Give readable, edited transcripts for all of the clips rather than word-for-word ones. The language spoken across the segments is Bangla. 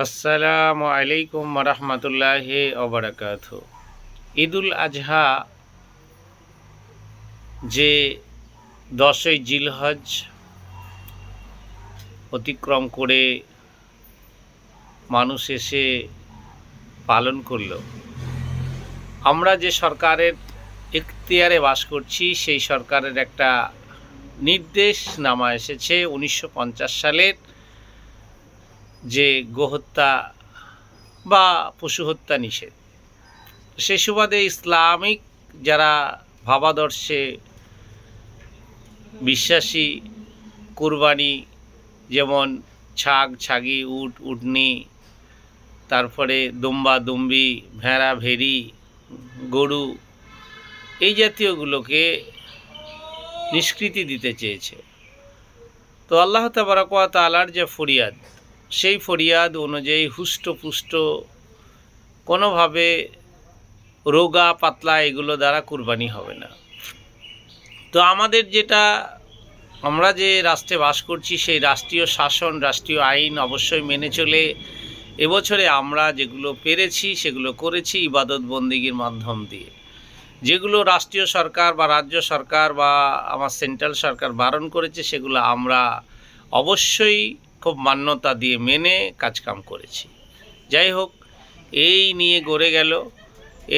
আসসালামু আলাইকুম রহমতুল্লাহি ওবরাকাতু। ঈদুল আজহা যে 10ই জিলহজ অতিক্রম করে মানুষ এসে পালন করল, আমরা যে সরকারের এখতিয়ারে বাস করছি সেই সরকারের একটা নির্দেশনামা এসেছে 1950 সালের, যে গোহত্যা বা পশু হত্যা নিষেধ। সেই সুবাদে ইসলামিক যারা ভাবাদর্শে বিশ্বাসী, কুরবানি যেমন ছাগ ছাগি, উট উটনি, তারপরে দুম্বা দুম্বি, ভেড়া ভেড়ি, গরু, এই জাতীয়গুলোকে নিষ্কৃতি দিতে চেয়েছে। তো আল্লাহ তাবারাক ওয়া তাআলার যে ফরিয়াদ, সেই ফরিয়াদ অনুযায়ী হুষ্টপুষ্ট কোনোভাবে রোগা পাতলা এগুলো দ্বারা কুরবানি হবে না। তো আমাদের আমরা যে রাষ্ট্রে বাস করছি সেই রাষ্ট্রীয় শাসন, রাষ্ট্রীয় আইন অবশ্যই মেনে চলে এবছরে আমরা যেগুলো পেরেছি সেগুলো করেছি ইবাদত বন্দিগির মাধ্যম দিয়ে। যেগুলো রাষ্ট্রীয় সরকার বা রাজ্য সরকার বা আমার সেন্ট্রাল সরকার বারণ করেছে সেগুলো আমরা অবশ্যই খুব মান্যতা দিয়ে মেনে কাজকাম করেছি। যাই হোক, এই নিয়ে গড়ে গেল।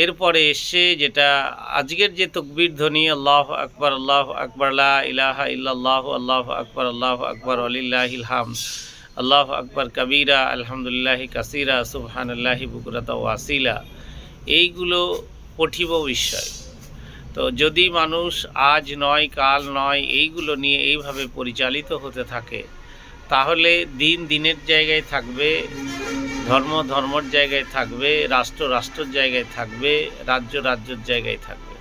এরপরে এসে যেটা আজকের যে তকবীর ধ্বনি, আল্লাহু আকবার, লা ইলাহা ইল্লাল্লাহ, আল্লাহু আকবার ওয়ালিল্লাহিল হামদ, আল্লাহু আকবার কাবীরা, আলহামদুলিল্লাহি কাসীরা, সুবহানাল্লাহি বুকরাতাও ওয়াসিলা, এইগুলো পঠিব বিষয়। তো যদি মানুষ আজ নয় কাল নয় এইগুলো নিয়ে এইভাবে পরিচালিত হতে থাকে, তাহলে দিন দিনের জায়গায় থাকবে, ধর্ম ধর্মর জায়গায় থাকবে, রাষ্ট্র রাষ্ট্রের জায়গায় থাকবে, রাজ্য রাজ্যের জায়গায় থাকবে।